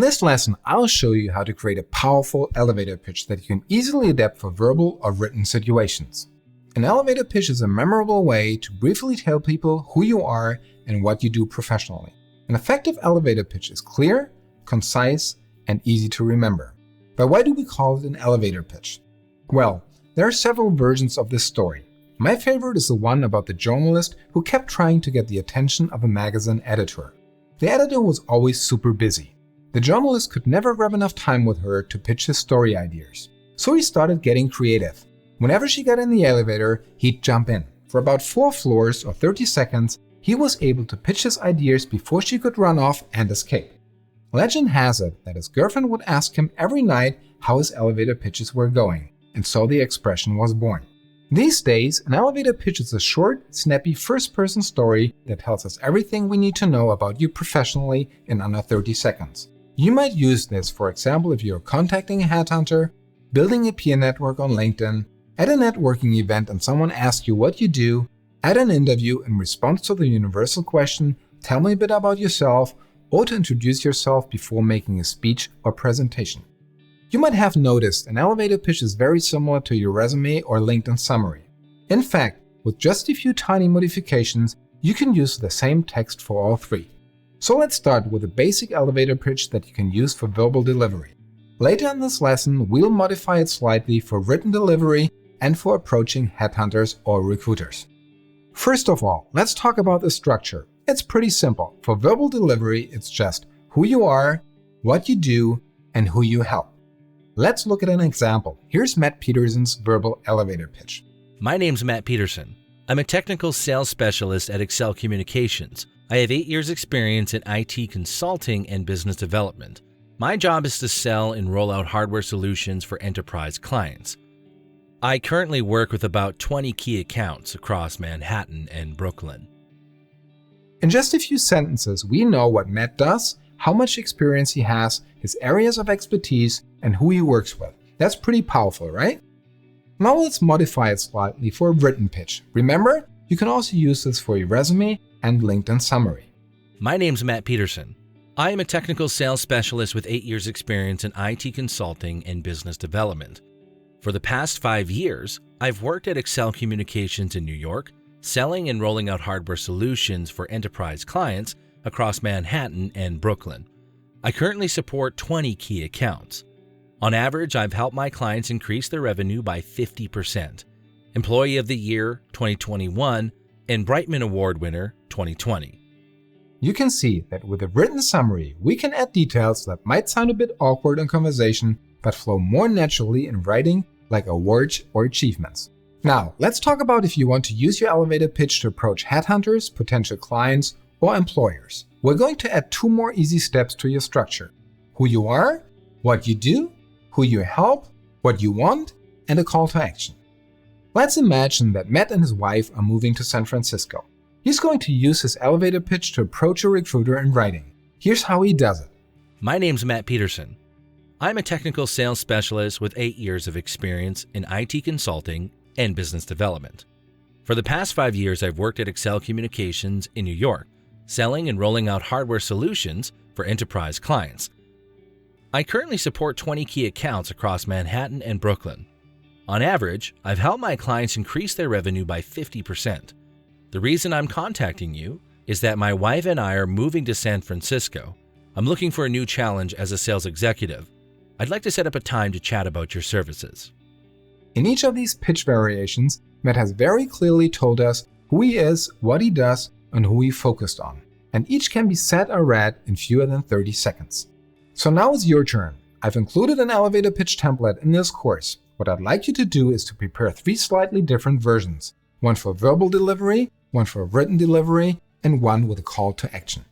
this lesson, I'll show you how to create a powerful elevator pitch that you can easily adapt for verbal or written situations. An elevator pitch is a memorable way to briefly tell people who you are and what you do professionally. An effective elevator pitch is clear, concise, and easy to remember. But why do we call it an elevator pitch? Well, there are several versions of this story. My favorite is the one about the journalist who kept trying to get the attention of a magazine editor. The editor was always super busy. The journalist could never grab enough time with her to pitch his story ideas. So he started getting creative. Whenever she got in the elevator, he'd jump in. For about 4 floors or 30 seconds, he was able to pitch his ideas before she could run off and escape. Legend has it that his girlfriend would ask him every night how his elevator pitches were going, and so the expression was born. These days, an elevator pitch is a short, snappy first-person story that tells us everything we need to know about you professionally in under 30 seconds. You might use this, for example, if you're contacting a headhunter, building a peer network on LinkedIn, at a networking event and someone asks you what you do, at an interview in response to the universal question, "Tell me a bit about yourself," or to introduce yourself before making a speech or presentation. You might have noticed an elevator pitch is very similar to your resume or LinkedIn summary. In fact, with just a few tiny modifications, you can use the same text for all three. So let's start with a basic elevator pitch that you can use for verbal delivery. Later in this lesson, we'll modify it slightly for written delivery and for approaching headhunters or recruiters. First of all, let's talk about the structure. It's pretty simple. For verbal delivery, it's just who you are, what you do, and who you help. Let's look at an example. Here's Matt Peterson's verbal elevator pitch. My name's Matt Peterson. I'm a technical sales specialist at Excel Communications. I have 8 years experience in IT consulting and business development. My job is to sell and roll out hardware solutions for enterprise clients. I currently work with about 20 key accounts across Manhattan and Brooklyn. In just a few sentences, we know what Matt does, how much experience he has, his areas of expertise, and who he works with. That's pretty powerful, right? Now let's modify it slightly for a written pitch. Remember, you can also use this for your resume and LinkedIn summary. My name's Matt Peterson. I am a technical sales specialist with 8 years experience in IT consulting and business development. For the past 5 years, I've worked at Excel Communications in New York, selling and rolling out hardware solutions for enterprise clients across Manhattan and Brooklyn. I currently support 20 key accounts. On average, I've helped my clients increase their revenue by 50%. Employee of the Year 2021 and Brightman Award winner 2020. You can see that with a written summary, we can add details that might sound a bit awkward in conversation, but flow more naturally in writing, like awards or achievements. Now, let's talk about if you want to use your elevator pitch to approach headhunters, potential clients, or employers. We're going to add 2 more easy steps to your structure: who you are, what you do, who you help, what you want, and a call to action. Let's imagine that Matt and his wife are moving to San Francisco. He's going to use his elevator pitch to approach a recruiter in writing. Here's how he does it. My name's Matt Peterson. I'm a technical sales specialist with 8 years of experience in IT consulting and business development. For the past 5 years, I've worked at Excel Communications in New York, selling and rolling out hardware solutions for enterprise clients. I currently support 20 key accounts across Manhattan and Brooklyn. On average, I've helped my clients increase their revenue by 50%. The reason I'm contacting you is that my wife and I are moving to San Francisco. I'm looking for a new challenge as a sales executive. I'd like to set up a time to chat about your services. In each of these pitch variations, Matt has very clearly told us who he is, what he does, and who he focused on. And each can be said or read in fewer than 30 seconds. So now it's your turn. I've included an elevator pitch template in this course. What I'd like you to do is to prepare 3 slightly different versions. One for verbal delivery, one for written delivery, and one with a call to action.